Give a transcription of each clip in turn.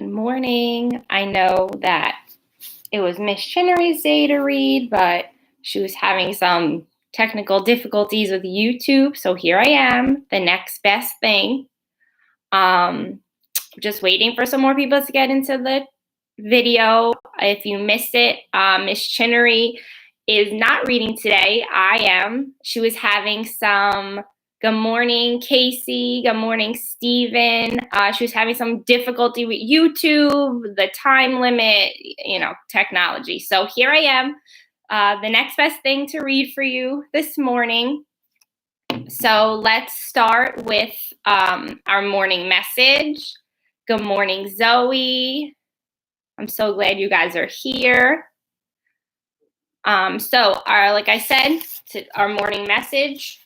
Good morning. I know that it was Miss Chinnery's day to read, but she was having some technical difficulties with YouTube. So here I am, the next best thing. Just waiting for some more people to get into the video. If you missed it, Miss Chinnery is not reading today. I am. She was having some, good morning, Casey. Good morning, Steven. She was having some difficulty with YouTube, the time limit, technology. So here I am, the next best thing to read for you this morning. So let's start with our morning message. Good morning, Zoe. I'm so glad you guys are here. Like I said, our morning message.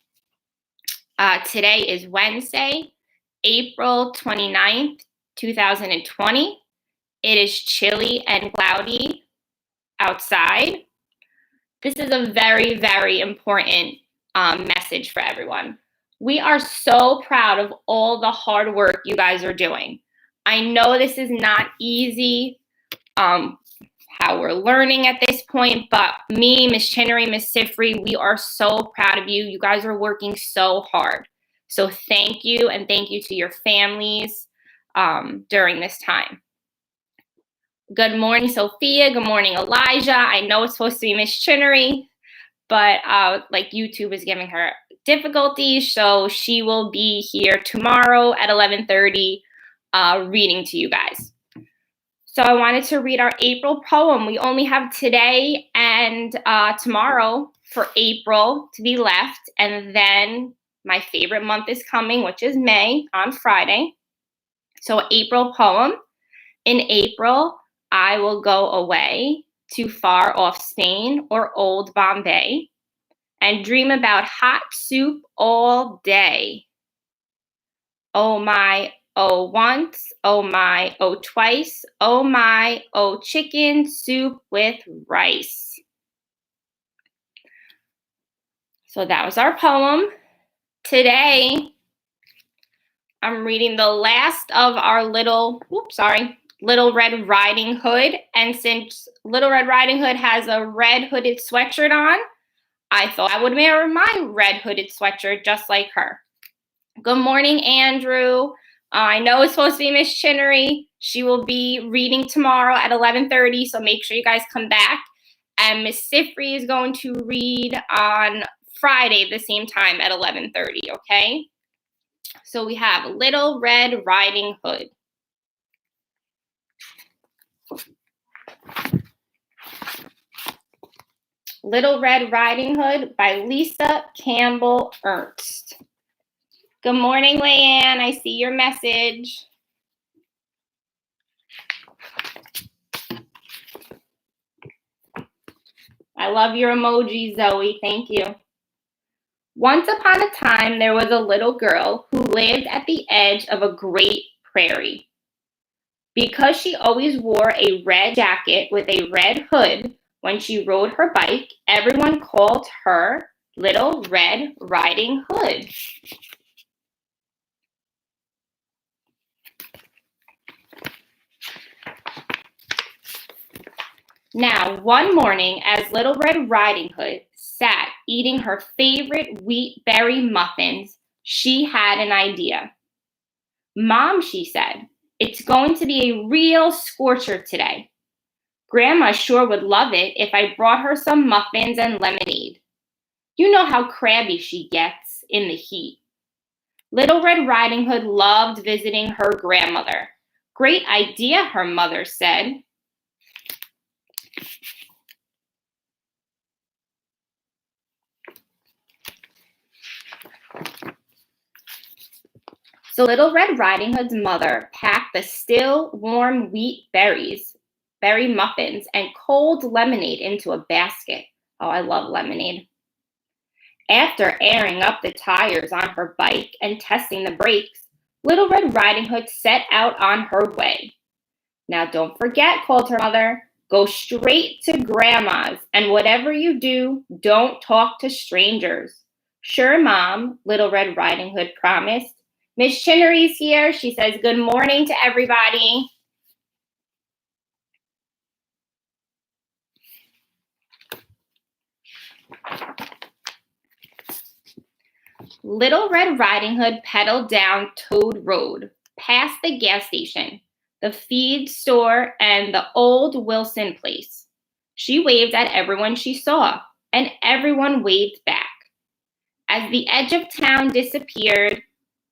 Today is Wednesday, April 29th, 2020. It is chilly and cloudy outside. This is a very, very important message for everyone. We are so proud of all the hard work you guys are doing. I know this is not easy, how we're learning at this point, but me, Miss Chinnery, Miss Sifri, we are so proud of you. You guys are working so hard. So thank you, and thank you to your families during this time. Good morning, Sophia. Good morning, Elijah. I know it's supposed to be Miss Chinnery, but YouTube is giving her difficulties, so she will be here tomorrow at 11:30 reading to you guys. So I wanted to read our April poem. We only have today and tomorrow for April to be left, and then my favorite month is coming, which is May, on Friday. So April poem. In April, I will go away to far off Spain or old Bombay and dream about hot soup all day. Oh my, oh once, oh my, oh twice, oh my, oh chicken soup with rice. So that was our poem. Today, I'm reading the last of our Little Red Riding Hood. And since Little Red Riding Hood has a red hooded sweatshirt on, I thought I would wear my red hooded sweatshirt just like her. Good morning, Andrew. I know it's supposed to be Miss Chinnery. She will be reading tomorrow at 11:30, so make sure you guys come back. And Miss Sifri is going to read on Friday the same time at 11:30, okay? So we have Little Red Riding Hood. Little Red Riding Hood by Lisa Campbell Ernst. Good morning, Leanne. I see your message. I love your emoji, Zoe. Thank you. Once upon a time, there was a little girl who lived at the edge of a great prairie. Because she always wore a red jacket with a red hood when she rode her bike, everyone called her Little Red Riding Hood. Now, one morning, as Little Red Riding Hood sat eating her favorite wheat berry muffins, she had an idea. Mom, she said, it's going to be a real scorcher today. Grandma sure would love it if I brought her some muffins and lemonade. You know how crabby she gets in the heat. Little Red Riding Hood loved visiting her grandmother. Great idea, her mother said. So Little Red Riding Hood's mother packed the still warm wheat berry muffins, and cold lemonade into a basket. Oh, I love lemonade. After airing up the tires on her bike and testing the brakes, Little Red Riding Hood set out on her way. Now don't forget, called her mother, go straight to Grandma's, and whatever you do, don't talk to strangers. Sure, Mom, Little Red Riding Hood promised. Miss Chinnery's here. She says good morning to everybody. Little Red Riding Hood pedaled down Toad Road, past the gas station, the feed store, and the old Wilson place. She waved at everyone she saw, and everyone waved back. As the edge of town disappeared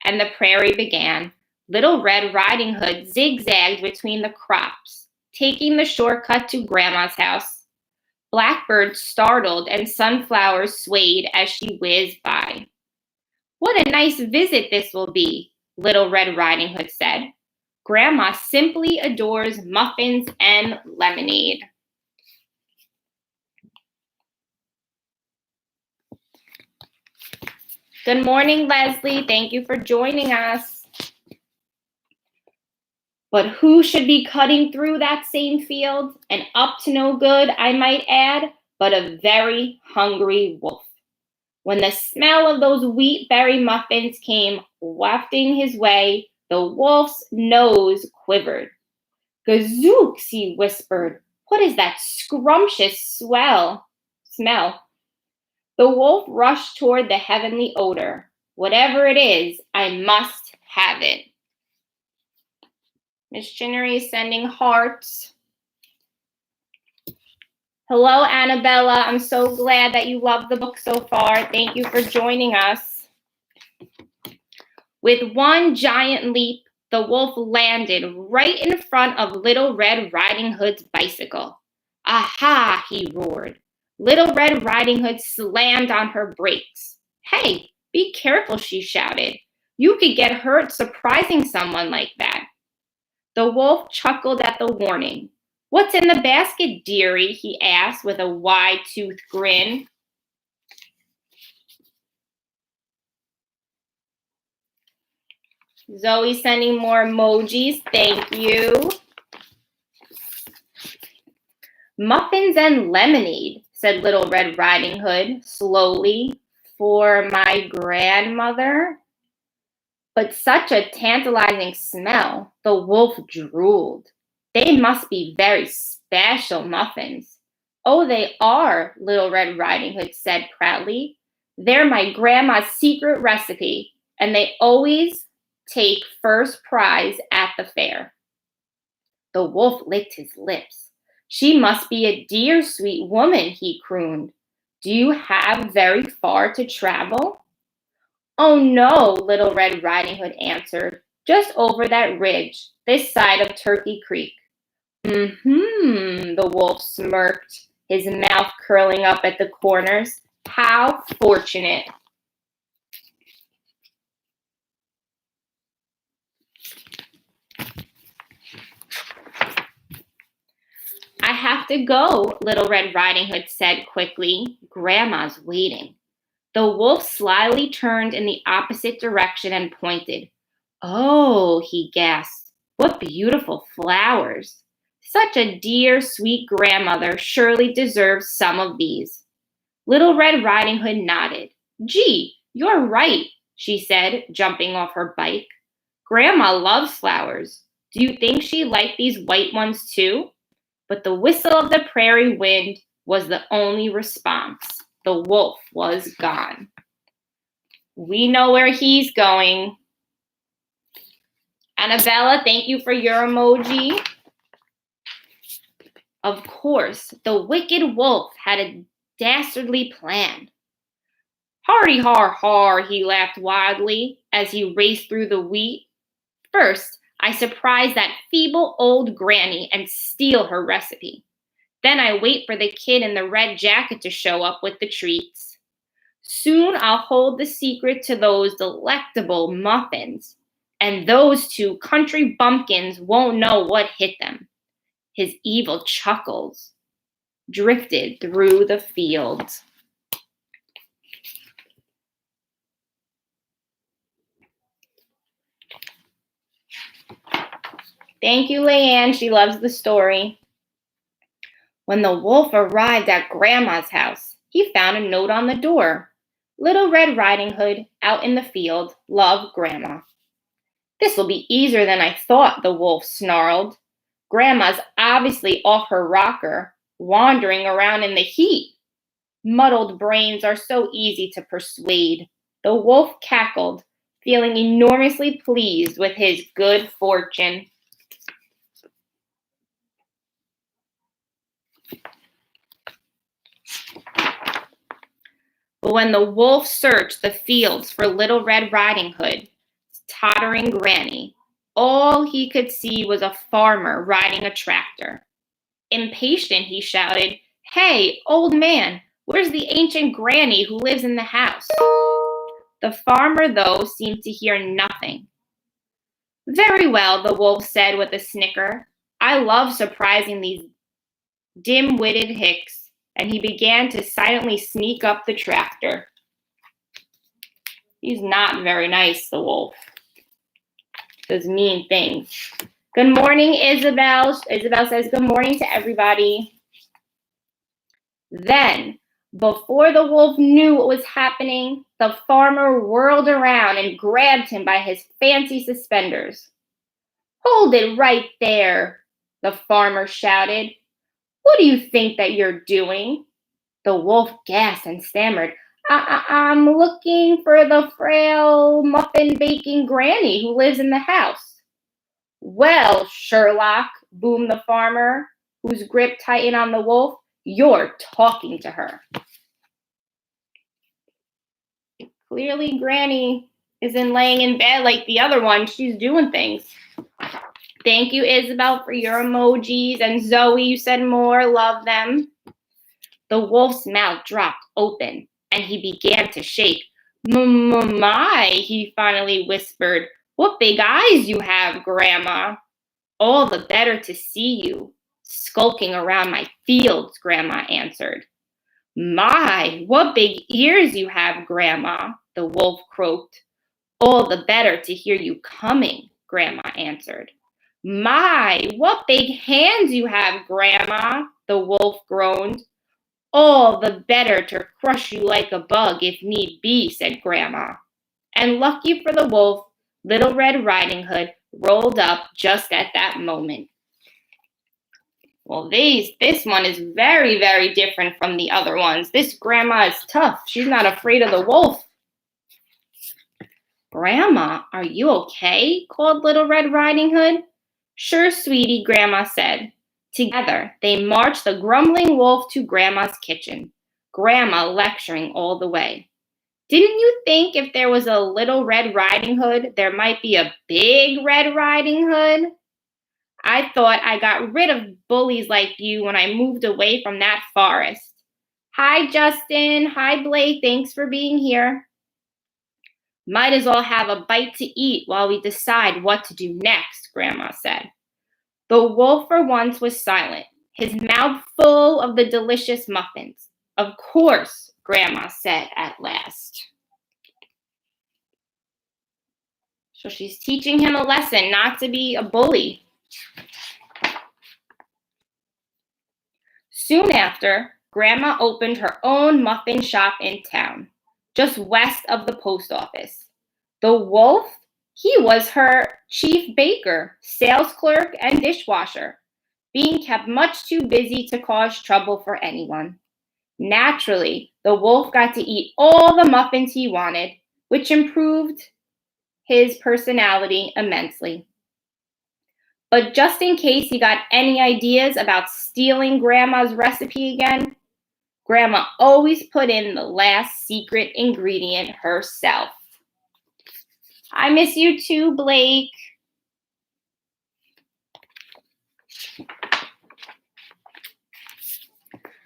and the prairie began, Little Red Riding Hood zigzagged between the crops, taking the shortcut to Grandma's house. Blackbirds startled and sunflowers swayed as she whizzed by. "What a nice visit this will be," Little Red Riding Hood said. "Grandma simply adores muffins and lemonade." Good morning, Leslie. Thank you for joining us. But who should be cutting through that same field and up to no good, I might add, but a very hungry wolf. When the smell of those wheat berry muffins came wafting his way, the wolf's nose quivered. "Gazooks," he whispered. "What is that scrumptious smell?" The wolf rushed toward the heavenly odor. "Whatever it is, I must have it." Miss Chinnery is sending hearts. Hello, Annabella. I'm so glad that you love the book so far. Thank you for joining us. With one giant leap, the wolf landed right in front of Little Red Riding Hood's bicycle. "Aha!" he roared. Little Red Riding Hood slammed on her brakes. "Hey, be careful," she shouted. "You could get hurt surprising someone like that." The wolf chuckled at the warning. "What's in the basket, dearie?" he asked with a wide-toothed grin. Zoe sending more emojis. Thank you. "Muffins and lemonade," said Little Red Riding Hood slowly, "for my grandmother." But such a tantalizing smell, the wolf drooled. "They must be very special muffins." "Oh, they are," Little Red Riding Hood said proudly. "They're my grandma's secret recipe, and they always take first prize at the fair." The wolf licked his lips. "She must be a dear, sweet woman," he crooned. "Do you have very far to travel?" "Oh no," Little Red Riding Hood answered. "Just over that ridge, this side of Turkey Creek." The wolf smirked, his mouth curling up at the corners. "How fortunate." "I have to go," Little Red Riding Hood said quickly. "Grandma's waiting." The wolf slyly turned in the opposite direction and pointed. "Oh," he gasped, "what beautiful flowers. Such a dear, sweet grandmother surely deserves some of these." Little Red Riding Hood nodded. "Gee, you're right," she said, jumping off her bike. "Grandma loves flowers. Do you think she liked these white ones too?" But the whistle of the prairie wind was the only response. The wolf was gone. We know where he's going. Annabella, thank you for your emoji. Of course, the wicked wolf had a dastardly plan. "Hardy har har," he laughed wildly as he raced through the wheat. "First, I surprise that feeble old granny and steal her recipe. Then I wait for the kid in the red jacket to show up with the treats. Soon I'll hold the secret to those delectable muffins, and those two country bumpkins won't know what hit them." His evil chuckles drifted through the fields. Thank you, Leanne. She loves the story. When the wolf arrived at Grandma's house, he found a note on the door. "Little Red Riding Hood, out in the field, love, Grandma." "This will be easier than I thought," the wolf snarled. "Grandma's obviously off her rocker, wandering around in the heat." Muddled brains are so easy to persuade. The wolf cackled, feeling enormously pleased with his good fortune. But when the wolf searched the fields for Little Red Riding Hood, tottering granny, all he could see was a farmer riding a tractor. Impatient, he shouted, "Hey, old man, where's the ancient granny who lives in the house?" The farmer, though, seemed to hear nothing. "Very well," the wolf said with a snicker. "I love surprising these dim-witted hicks." And he began to silently sneak up the tractor. He's not very nice, the wolf. Does mean things. Good morning, Isabel. Isabel says good morning to everybody. Then, before the wolf knew what was happening, the farmer whirled around and grabbed him by his fancy suspenders. "Hold it right there," the farmer shouted. "What do you think that you're doing?" The wolf gasped and stammered, I'm looking for the frail muffin-baking granny who lives in the house." "Well, Sherlock," boomed the farmer, whose grip tightened on the wolf, "you're talking to her." Clearly, Granny isn't laying in bed like the other one. She's doing things. Thank you, Isabel, for your emojis. And Zoe, you said more. Love them. The wolf's mouth dropped open, and he began to shake. My, he finally whispered. "What big eyes you have, Grandma." "All the better to see you, skulking around my fields," Grandma answered. "My, what big ears you have, Grandma," the wolf croaked. "All the better to hear you coming," Grandma answered. "My, what big hands you have, Grandma," the wolf groaned. "All the better to crush you like a bug if need be," said Grandma. And lucky for the wolf, Little Red Riding Hood rolled up just at that moment. Well, this one is very, very different from the other ones. This grandma is tough. She's not afraid of the wolf. "Grandma, are you okay?" called Little Red Riding Hood. "Sure, sweetie," Grandma said. Together, they marched the grumbling wolf to Grandma's kitchen, Grandma lecturing all the way. "Didn't you think if there was a Little Red Riding Hood, there might be a Big Red Riding Hood? I thought I got rid of bullies like you when I moved away from that forest." "Hi, Justin. Hi, Blake. Thanks for being here." "Might as well have a bite to eat while we decide what to do next," Grandma said. The wolf for once was silent, his mouth full of the delicious muffins. "Of course," Grandma said at last. So she's teaching him a lesson not to be a bully. Soon after, Grandma opened her own muffin shop in town, just west of the post office. The wolf, he was her chief baker, sales clerk, and dishwasher, being kept much too busy to cause trouble for anyone. Naturally, the wolf got to eat all the muffins he wanted, which improved his personality immensely. But just in case he got any ideas about stealing Grandma's recipe again, Grandma always put in the last secret ingredient herself. I miss you too, Blake.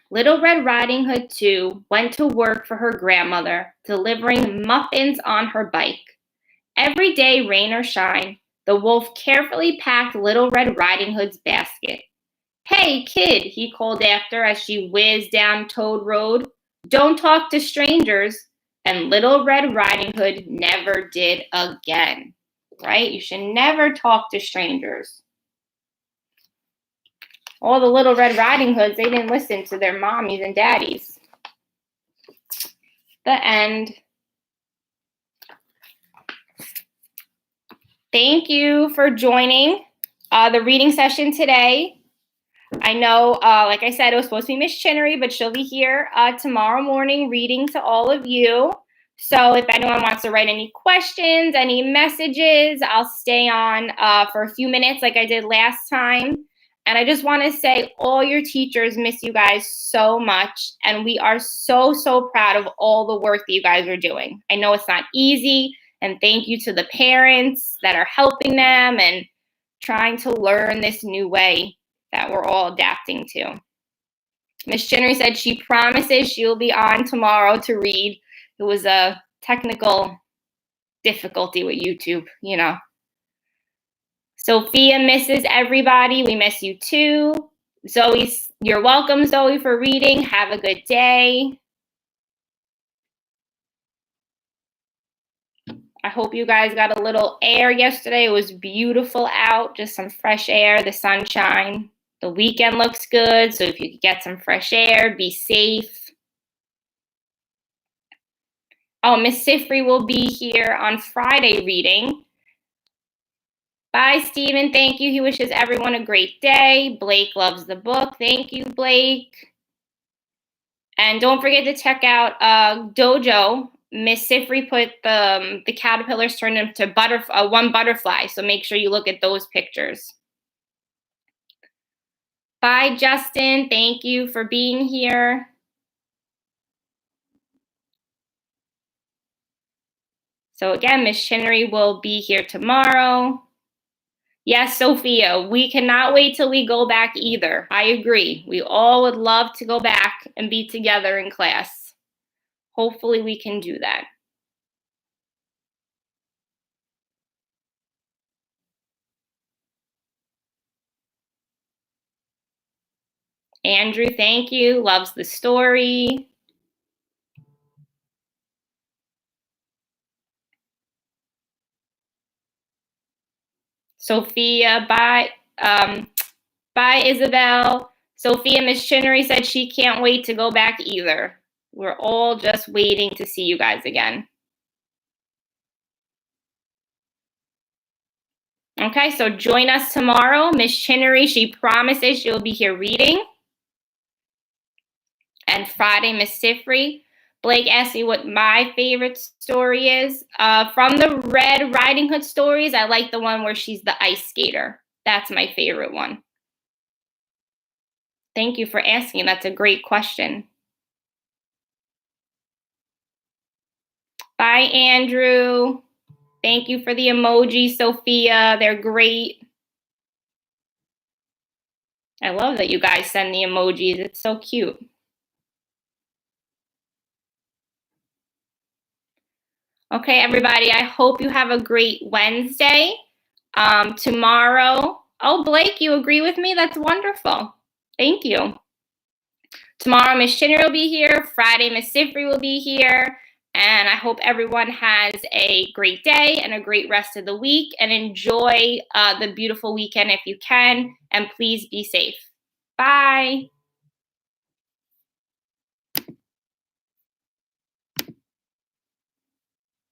Little Red Riding Hood, too, went to work for her grandmother, delivering muffins on her bike. Every day, rain or shine, the wolf carefully packed Little Red Riding Hood's basket. "Hey, kid," he called after as she whizzed down Toad Road. "Don't talk to strangers." And Little Red Riding Hood never did again. Right? You should never talk to strangers. All the Little Red Riding Hoods, they didn't listen to their mommies and daddies. The end. Thank you for joining the reading session today. I know, like I said, it was supposed to be Miss Chinnery, but she'll be here tomorrow morning reading to all of you. So if anyone wants to write any questions, any messages, I'll stay on for a few minutes like I did last time. And I just want to say all your teachers miss you guys so much. And we are so, so proud of all the work that you guys are doing. I know it's not easy. And thank you to the parents that are helping them and trying to learn this new way that we're all adapting to. Miss Chinnery said she promises she'll be on tomorrow to read. It was a technical difficulty with YouTube, you know. Sophia misses everybody. We miss you too. Zoe, you're welcome, Zoe, for reading. Have a good day. I hope you guys got a little air yesterday. It was beautiful out, just some fresh air, the sunshine. The weekend looks good, so if you could get some fresh air, be safe. Oh, Miss Sifri will be here on Friday reading. Bye, Stephen. Thank you. He wishes everyone a great day. Blake loves the book. Thank you, Blake. And don't forget to check out Dojo. Miss Sifri put the caterpillars turned into one butterfly, so make sure you look at those pictures. Bye, Justin. Thank you for being here. So again, Miss Chinnery will be here tomorrow. Yes, Sophia, we cannot wait till we go back either. I agree. We all would love to go back and be together in class. Hopefully we can do that. Andrew, thank you. Loves the story. Sophia, bye. Bye, Isabel. Sophia, Miss Chinnery said she can't wait to go back either. We're all just waiting to see you guys again. Okay, so join us tomorrow. Miss Chinnery, she promises she'll be here reading. And Friday, Miss Sifri. Blake asked me what my favorite story is. From the Red Riding Hood stories, I like the one where she's the ice skater. That's my favorite one. Thank you for asking. That's a great question. Bye, Andrew. Thank you for the emoji, Sophia. They're great. I love that you guys send the emojis. It's so cute. Okay, everybody, I hope you have a great Wednesday. Tomorrow, oh, Blake, you agree with me? That's wonderful. Thank you. Tomorrow, Miss Chinnery will be here. Friday, Miss Sifri will be here. And I hope everyone has a great day and a great rest of the week. And enjoy the beautiful weekend if you can. And please be safe. Bye.